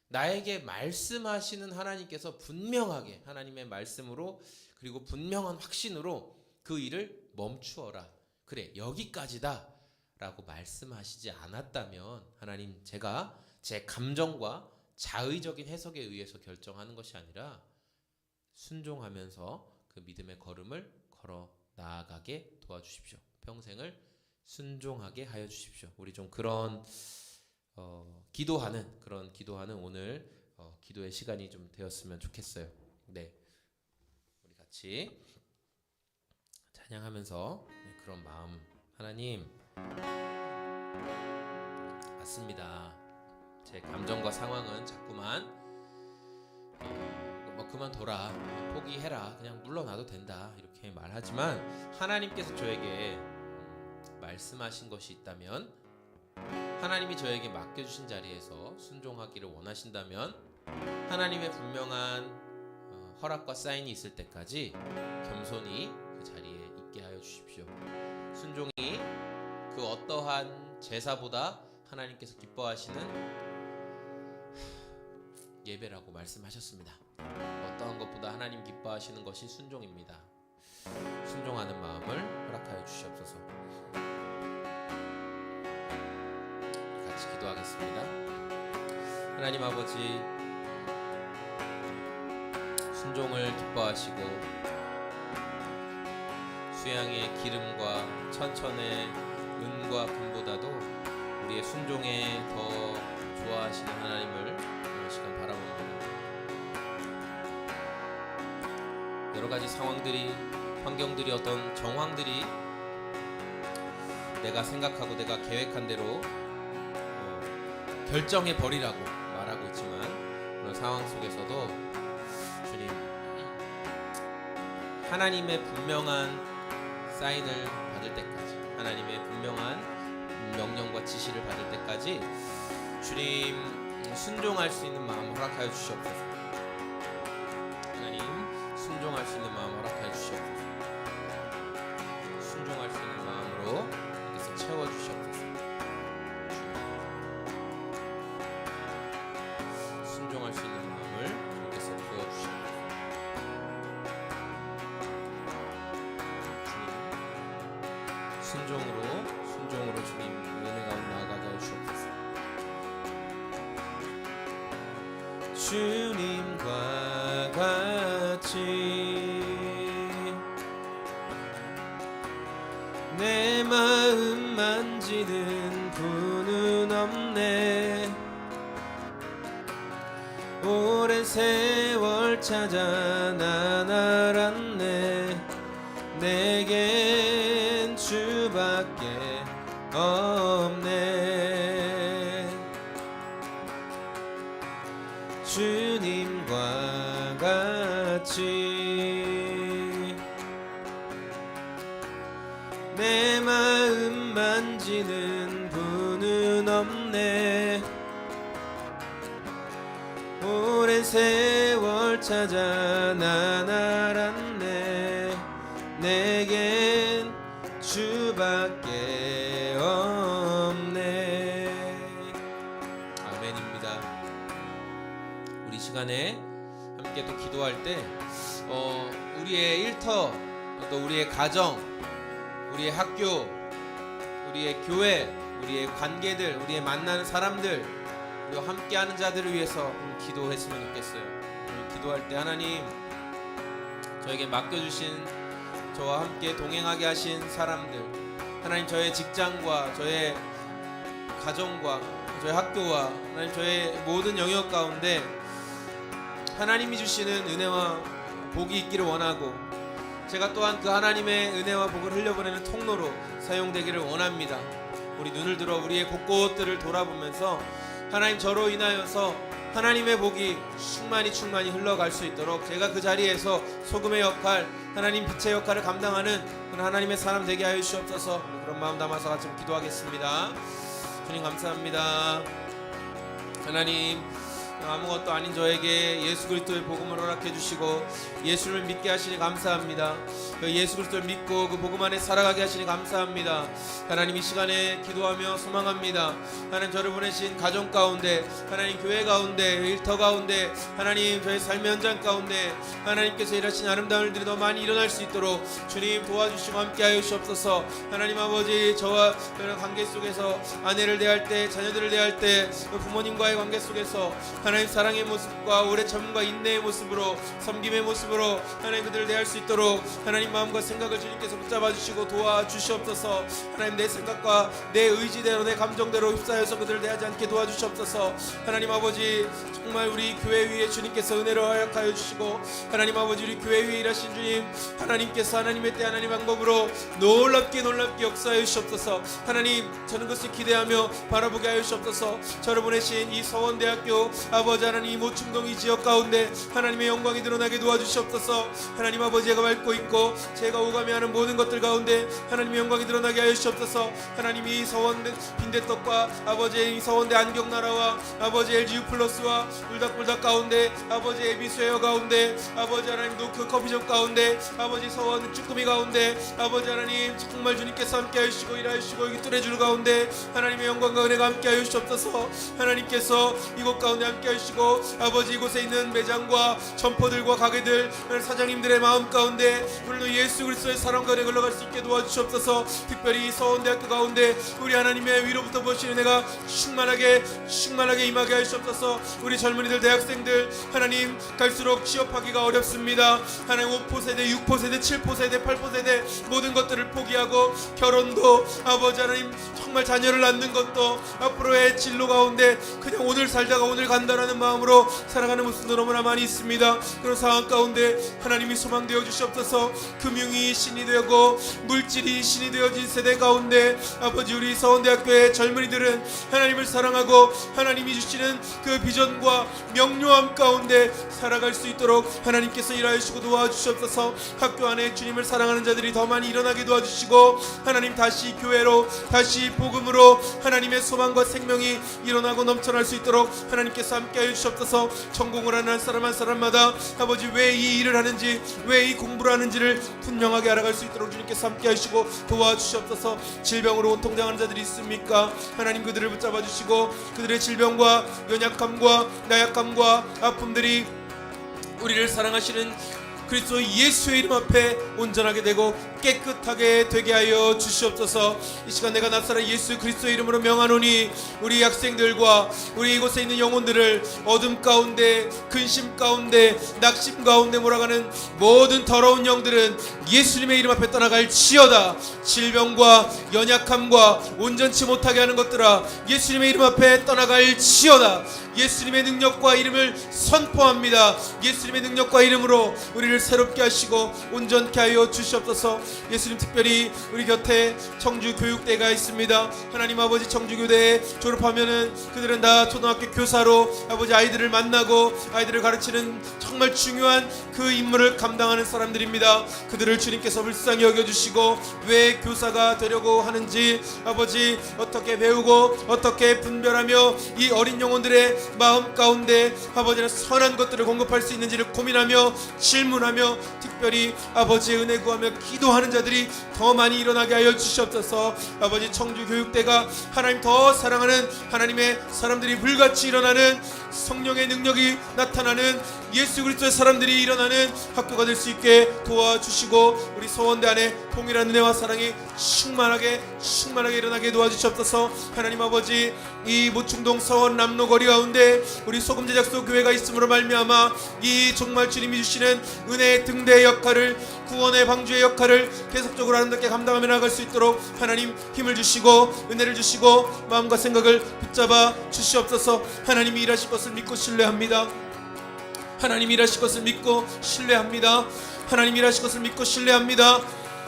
나에게 말씀하시는 하나님께서 분명하게 하나님의 말씀으로, 그리고 분명한 확신으로 그 일을 멈추어라, 그래 여기까지다 라고 말씀하시지 않았다면, 하나님, 제가 제 감정과 자의적인 해석에 의해서 결정하는 것이 아니라 순종하면서 그 믿음의 걸음을 걸어 나아가게 도와주십시오. 평생을 순종하게 하여 주십시오. 우리 좀 그런 기도하는 오늘 기도의 시간이 좀 되었으면 좋겠어요. 네, 우리 같이 찬양하면서 그런 마음, 하나님, 맞습니다. 제 감정과 상황은 자꾸만 그만둬라, 포기해라, 그냥 물러나도 된다 이렇게 말하지만, 하나님께서 저에게 말씀하신 것이 있다면, 하나님이 저에게 맡겨주신 자리에서 순종하기를 원하신다면, 하나님의 분명한 허락과 사인이 있을 때까지 겸손히 그 자리에 있게 하여 주십시오. 순종이 그 어떠한 제사보다 하나님께서 기뻐하시는 예배라고 말씀하셨습니다. 어떠한 것보다 하나님 기뻐하시는 것이 순종입니다. 순종하는 마음을 허락하여 주시옵소서. 같이 기도하겠습니다. 하나님 아버지, 순종을 기뻐하시고 수양의 기름과 천천의 은과 금보다도 우리의 순종에 더 좋아하시는 하나님을 이런 시간 바라봅니다. 여러 가지 상황들이, 환경들이, 어떤 정황들이 내가 생각하고 내가 계획한 대로 결정해 버리라고 말하고 있지만, 그런 상황 속에서도 주님, 하나님의 분명한 사인을 받을 때까지, 하나님의 분명한 명령과 지시를 받을 때까지 주님 순종할 수 있는 마음 허락하여 주시옵소서. 하나님, 순종할 수 있는 마음 허락하여 주시옵소서. 순종할 수 있는 마음으로 여기서 채워 주시옵소서. 순종할 수 있는 마음을 여기서 부어 주시옵소서. 순종으로 주님 은혜 가운데 나아가게 하여 주옵소서. 주님과 같이 마음 만지는 분은 없네. 오랜 세월 찾아 난 알았네. 내겐 주밖에 없네. 주님과 같이 내 마음 만지는 분은 없네. 오랜 세월 찾아 난 알았네. 내겐 주밖에 없네. 아멘입니다. 우리 시간에 함께 또 기도할 때 우리의 일터, 또 우리의 가정, 우리의 학교, 우리의 교회, 우리의 관계들, 우리의 만나는 사람들, 그리고 함께하는 자들을 위해서 기도했으면 좋겠어요. 기도할 때 하나님 저에게 맡겨주신, 저와 함께 동행하게 하신 사람들, 하나님 저의 직장과 저의 가정과 저의 학교와 하나님 저의 모든 영역 가운데 하나님이 주시는 은혜와 복이 있기를 원하고, 제가 또한 그 하나님의 은혜와 복을 흘려보내는 통로로 사용되기를 원합니다. 우리 눈을 들어 우리의 곳곳들을 돌아보면서 하나님 저로 인하여서 하나님의 복이 충만히 흘러갈 수 있도록 제가 그 자리에서 소금의 역할, 하나님 빛의 역할을 감당하는 그런 하나님의 사람 되게 하여 주시옵소서. 그런 마음 담아서 같이 기도하겠습니다. 주님 감사합니다. 하나님 아무것도 아닌 저에게 예수 그리스도의 복음을 허락해 주시고 예수를 믿게 하시니 감사합니다. 그 예수 그리스도를 믿고 그 복음 안에 살아가게 하시니 감사합니다. 하나님 이 시간에 기도하며 소망합니다. 하나님 저를 보내신 가정 가운데, 하나님 교회 가운데, 일터 가운데, 하나님 저의 삶의 현장 가운데 하나님께서 일하신 아름다운 일들이 더 많이 일어날 수 있도록 주님 도와주시고 함께하여 주시옵소서. 하나님 아버지 저와 저의 관계 속에서 아내를 대할 때, 자녀들을 대할 때, 부모님과의 관계 속에서 하나님 사랑의 모습과 오래 참음과 인내의 모습으로, 섬김의 모습으로 하나님 그들을 대할 수 있도록 하나님 마음과 생각을 주님께서 붙잡아 주시고 도와주시옵소서. 하나님 내 생각과 내 의지대로, 내 감정대로 휩싸여서 그들을 대하지 않게 도와주시옵소서. 하나님 아버지 정말 우리 교회 위에 주님께서 은혜를 허락하여 주시고, 하나님 아버지 우리 교회 위에 일하신 주님 하나님께서 하나님의 때 하나님 방법으로 놀랍게 역사하여 주시옵소서. 하나님 저는 그것을 기대하며 바라보게 하여 주시옵소서. 저를 보내신 이 서원대학교 아버지 하나님 모충동이 지역 가운데 하나님의 영광이 드러나게 도와주시옵소서. 하나님 아버지 제가 밟고 있고 제가 오가며 하는 모든 것들 가운데 하나님의 영광이 드러나게 하여 주시옵소서. 하나님 이 서원대 빈대떡과 아버지 이 서원대 안경나라와 아버지 LGU 플러스와 울닥불닥 가운데 아버지 에비스웨어 가운데 아버지 하나님 노크 커피숍 가운데 아버지 서원 쭈꾸미 가운데 아버지 하나님 정말 주님께서 함께 하시고 일하여 주시고 이 뚜레줄 가운데 하나님의 영광과 은혜가 함께 하여 주시옵소서. 하나님께서 이곳 가운데 함께 하시고 아버지 이곳에 있는 매장과 점포들과 가게들 사장님들의 마음 가운데 오늘도 예수 그리스도의 사랑과 은혜가 흘러갈 수 있게 도와주시옵소서. 특별히 서원대학교 가운데 우리 하나님의 위로부터 보시는 은혜가 충만하게 임하게 하시옵소서. 우리 젊은이들 대학생들 하나님 갈수록 취업하기가 어렵습니다. 하나님 5포 세대 6포 세대 7포 세대 8포 세대 모든 것들을 포기하고 결혼도 아버지 하나님 정말 자녀를 낳는 것도 앞으로의 진로 가운데 그냥 오늘 살다가 오늘 간다라는 마음으로 살아가는 모습도 너무나 많이 있습니다. 그런 상황 가운데 하나님이 소망되어 주시옵소서. 금융이 신이 되고 물질이 신이 되어진 세대 가운데 아버지 우리 서원대학교의 젊은이들은 하나님을 사랑하고 하나님이 주시는 그 비전과 명료함 가운데 살아갈 수 있도록 하나님께서 일하여 주시고 도와주시옵소서. 학교 안에 주님을 사랑하는 자들이 더 많이 일어나게 도와주시고 하나님 다시 교회로 다시 복음으로 하나님의 소망과 생명이 일어나고 넘쳐날 수 있도록 하나님께서 함께하여 주시옵소서. 전공을 하는 사람 한 사람마다 아버지 왜 이 일을 하는지 왜 이 공부를 하는지를 분명하게 알아갈 수 있도록 주님께서 함께하시고 도와주시옵소서. 질병으로 온통당하는 자들이 있습니까? 하나님 그들을 붙잡아 주시고 그들의 질병과 연약함과 나약함과 아픔들이 우리를 사랑하시는 그리스도 예수의 이름 앞에 온전하게 되고 깨끗하게 되게 하여 주시옵소서. 이 시간 내가 나사렛 예수 그리스도의 이름으로 명하노니 우리 학생들과 우리 이곳에 있는 영혼들을 어둠 가운데, 근심 가운데, 낙심 가운데 몰아가는 모든 더러운 영들은 예수님의 이름 앞에 떠나갈 지어다. 질병과 연약함과 온전치 못하게 하는 것들아, 예수님의 이름 앞에 떠나갈 지어다. 예수님의 능력과 이름을 선포합니다. 예수님의 능력과 이름으로 우리를 새롭게 하시고 온전케 하여 주시옵소서. 예수님, 특별히 우리 곁에 청주교육대가 있습니다. 하나님 아버지, 청주교대에 졸업하면은 그들은 다 초등학교 교사로 아버지 아이들을 만나고 아이들을 가르치는 정말 중요한 그 임무를 감당하는 사람들입니다. 그들을 주님께서 불쌍히 여겨주시고 왜 교사가 되려고 하는지, 아버지 어떻게 배우고 어떻게 분별하며 이 어린 영혼들의 마음 가운데 아버지는 선한 것들을 공급할 수 있는지를 고민하며 질문하며, 특별히 아버지의 은혜 구하며 기도하는 자들이 더 많이 일어나게 하여 주시옵소서. 아버지, 청주교육대가 하나님 더 사랑하는 하나님의 사람들이 불같이 일어나는 성령의 능력이 나타나는 예수 그리스도의 사람들이 일어나는 학교가 될 수 있게 도와주시고 우리 서원대 안에 동일한 은혜와 사랑이 충만하게 일어나게 도와주시옵소서. 하나님 아버지, 이 모충동 서원 남로거리 가운데 우리 소금제작소 교회가 있음으로 말미암아 이 정말 주님이 주시는 은혜의 등대의 역할을, 구원의 방주의 역할을 계속적으로 아름답게 감당하며 나갈 수 있도록 하나님 힘을 주시고 은혜를 주시고 마음과 생각을 붙잡아 주시옵소서. 하나님이 일하실 것을 믿고 신뢰합니다. 하나님이 일하실 것을 믿고 신뢰합니다. 하나님이 일하실 것을 믿고 신뢰합니다.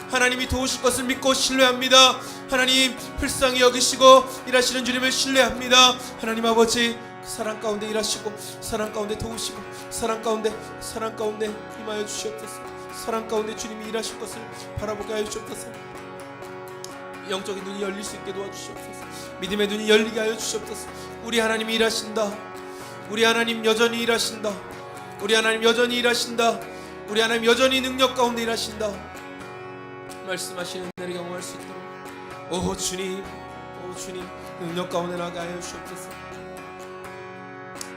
하나님이 도우실 것을 믿고 신뢰합니다. 하나님 불쌍히 여기시고 일하시는 주님을 신뢰합니다. 하나님 아버지, 사랑 가운데 일하시고 사랑 가운데 도우시고 사랑 가운데 임하여 주시옵소서. 사랑 가운데 주님이 일하실 것을 바라보게 하여 주시옵소서. 영적인 눈이 열릴 수 있게 도와주시옵소서. 믿음의 눈이 열리게 하여 주시옵소서. 우리 하나님이 일하신다. 우리 하나님 여전히 일하신다. 우리 하나님 여전히 일하신다. 우리 하나님 여전히 능력 가운데 일하신다. 말씀하시는 은혜를 경험할 수 있도록 오 주님 능력 가운데 나게 하여 주시옵소서.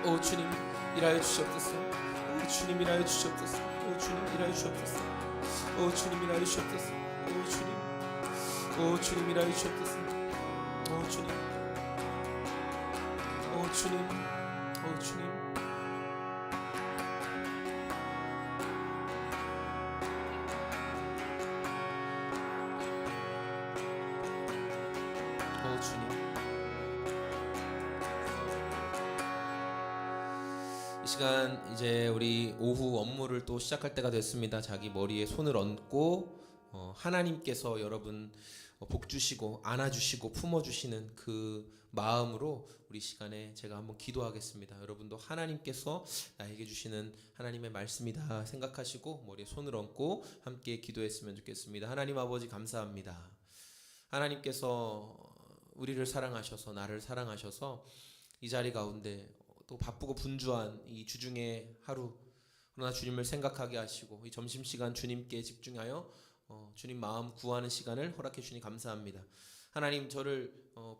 오 주님 일하여 주시옵소서. 오 주님 일하여 주시옵소서. 오 주님 일하여 주시옵소서. 오 주님 일하여 주시옵소서. 오 주님 일하여 주시옵소서. 오 주님 오 주님 이 시간 이제 우리 오후 업무를 또 시작할 때가 됐습니다. 자기 머리에 손을 얹고 하나님께서 여러분 복 주시고 안아주시고 품어주시는 그 마음으로 우리 시간에 제가 한번 기도하겠습니다. 여러분도 하나님께서 나에게 주시는 하나님의 말씀이다 생각하시고 머리에 손을 얹고 함께 기도했으면 좋겠습니다. 하나님 아버지, 감사합니다. 하나님께서 우리를 사랑하셔서 나를 사랑하셔서 이 자리 가운데 또 바쁘고 분주한 이 주중의 하루, 그러나 주님을 생각하게 하시고 이 점심시간 주님께 집중하여 주님 마음 구하는 시간을 허락해 주시니 감사합니다. 하나님, 저를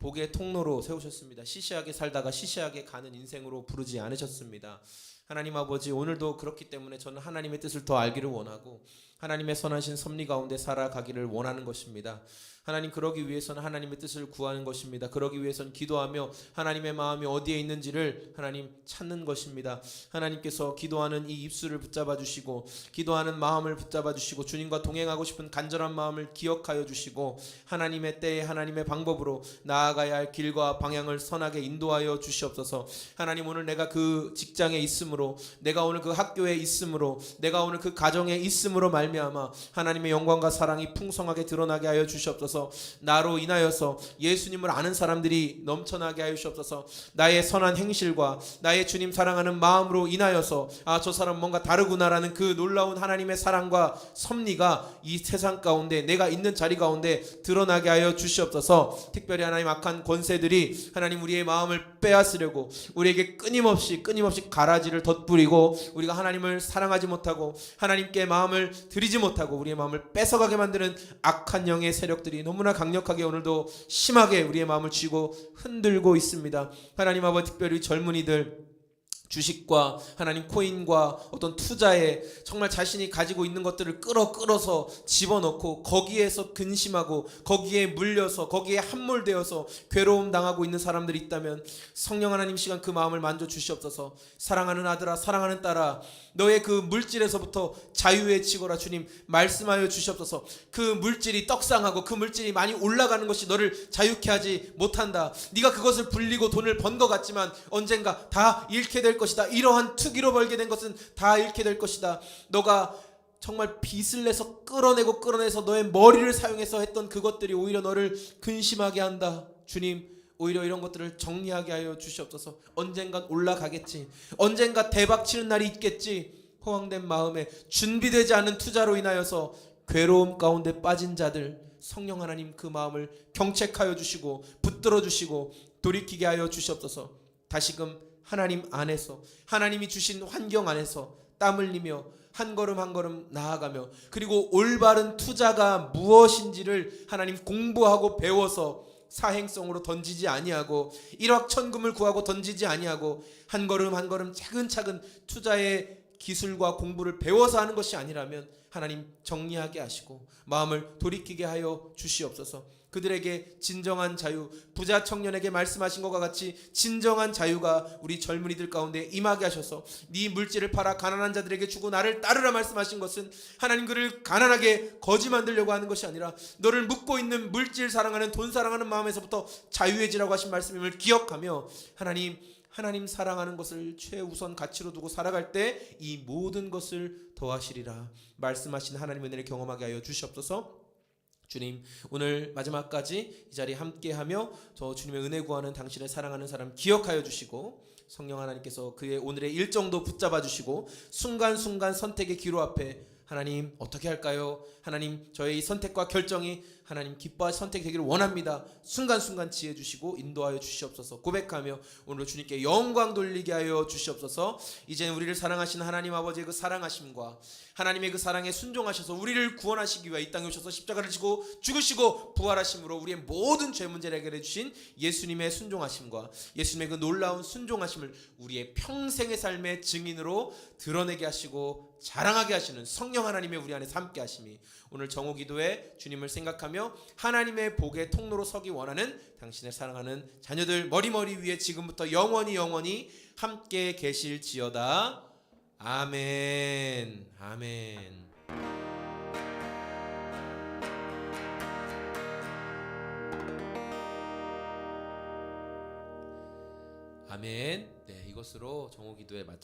복의 통로로 세우셨습니다. 시시하게 살다가 시시하게 가는 인생으로 부르지 않으셨습니다. 하나님 아버지, 오늘도 그렇기 때문에 저는 하나님의 뜻을 더 알기를 원하고 하나님의 선하신 섭리 가운데 살아가기를 원하는 것입니다. 하나님, 그러기 위해서는 하나님의 뜻을 구하는 것입니다. 그러기 위해서는 기도하며 하나님의 마음이 어디에 있는지를 하나님 찾는 것입니다. 하나님께서 기도하는 이 입술을 붙잡아 주시고 기도하는 마음을 붙잡아 주시고 주님과 동행하고 싶은 간절한 마음을 기억하여 주시고 하나님의 때에 하나님의 방법으로 나아가야 할 길과 방향을 선하게 인도하여 주시옵소서. 하나님, 오늘 내가 그 직장에 있음으로, 내가 오늘 그 학교에 있음으로, 내가 오늘 그 가정에 있음으로 말미암아 하나님의 영광과 사랑이 풍성하게 드러나게 하여 주시옵소서. 나로 인하여서 예수님을 아는 사람들이 넘쳐나게 하여 주시옵소서. 나의 선한 행실과 나의 주님 사랑하는 마음으로 인하여서 저 사람 뭔가 다르구나라는 그 놀라운 하나님의 사랑과 섭리가 이 세상 가운데, 내가 있는 자리 가운데 드러나게 하여 주시옵소서. 특별히 하나님, 악한 권세들이 하나님 우리의 마음을 빼앗으려고 우리에게 끊임없이 가라지를 덧부리고 우리가 하나님을 사랑하지 못하고 하나님께 마음을 드리지 못하고 우리의 마음을 뺏어가게 만드는 악한 영의 세력들이 너무나 강력하게 오늘도 심하게 우리의 마음을 쥐고 흔들고 있습니다. 하나님 아버지, 특별히 젊은이들, 주식과 하나님 코인과 어떤 투자에 정말 자신이 가지고 있는 것들을 끌어서 집어넣고 거기에서 근심하고 거기에 물려서 거기에 함몰되어서 괴로움 당하고 있는 사람들이 있다면 성령 하나님 시간 그 마음을 만져 주시옵소서. 사랑하는 아들아, 사랑하는 딸아, 너의 그 물질에서부터 자유해지거라. 주님 말씀하여 주시옵소서. 그 물질이 떡상하고 그 물질이 많이 올라가는 것이 너를 자유케 하지 못한다. 네가 그것을 불리고 돈을 번 것 같지만 언젠가 다 잃게 될 것이다. 이러한 투기로 벌게 된 것은 다 잃게 될 것이다. 너가 정말 빚을 내서 끌어내서 너의 머리를 사용해서 했던 그것들이 오히려 너를 근심하게 한다. 주님 오히려 이런 것들을 정리하게 하여 주시옵소서. 언젠간 올라가겠지, 언젠가 대박 치는 날이 있겠지. 허황된 마음에 준비되지 않은 투자로 인하여서 괴로움 가운데 빠진 자들, 성령 하나님 그 마음을 경책하여 주시고 붙들어 주시고 돌이키게 하여 주시옵소서. 다시금 하나님 안에서, 하나님이 주신 환경 안에서 땀 흘리며 한 걸음 한 걸음 나아가며, 그리고 올바른 투자가 무엇인지를 하나님 공부하고 배워서 사행성으로 던지지 아니하고 일확천금을 구하고 던지지 아니하고 한 걸음 한 걸음 차근차근 투자의 기술과 공부를 배워서 하는 것이 아니라면 하나님 정리하게 하시고 마음을 돌이키게 하여 주시옵소서. 그들에게 진정한 자유, 부자 청년에게 말씀하신 것과 같이 진정한 자유가 우리 젊은이들 가운데 임하게 하셔서 네 물질을 팔아 가난한 자들에게 주고 나를 따르라 말씀하신 것은 하나님 그를 가난하게 거지 만들려고 하는 것이 아니라 너를 묶고 있는 물질 사랑하는 돈 사랑하는 마음에서부터 자유해지라고 하신 말씀임을 기억하며 하나님 사랑하는 것을 최우선 가치로 두고 살아갈 때 이 모든 것을 더하시리라 말씀하신 하나님의 은혜를 경험하게 하여 주시옵소서. 주님 오늘 마지막까지 이 자리에 함께하며 저 주님의 은혜 구하는 당신을 사랑하는 사람 기억하여 주시고 성령 하나님께서 그의 오늘의 일정도 붙잡아 주시고 순간순간 선택의 기로 앞에 하나님 어떻게 할까요? 하나님 저의 이 선택과 결정이 하나님 기뻐하 선택되기를 원합니다. 순간순간 지혜 주시고 인도하여 주시옵소서. 고백하며 오늘 주님께 영광 돌리게 하여 주시옵소서. 이제는 우리를 사랑하신 하나님 아버지의 그 사랑하심과 하나님의 그 사랑에 순종하셔서 우리를 구원하시기 위해 이 땅에 오셔서 십자가를 지고 죽으시고 부활하심으로 우리의 모든 죄 문제를 해결해 주신 예수님의 순종하심과 예수님의 그 놀라운 순종하심을 우리의 평생의 삶의 증인으로 드러내게 하시고 자랑하게 하시는 성령 하나님의 우리 안에 함께 하심이 오늘 정오기도에 주님을 생각하며 하나님의 복의 통로로 서기 원하는 당신의 사랑하는 자녀들 머리머리 위에 지금부터 영원히 함께 계실지어다. 아멘. 아멘. 아멘. 네, 이것으로 정오기도에 마치고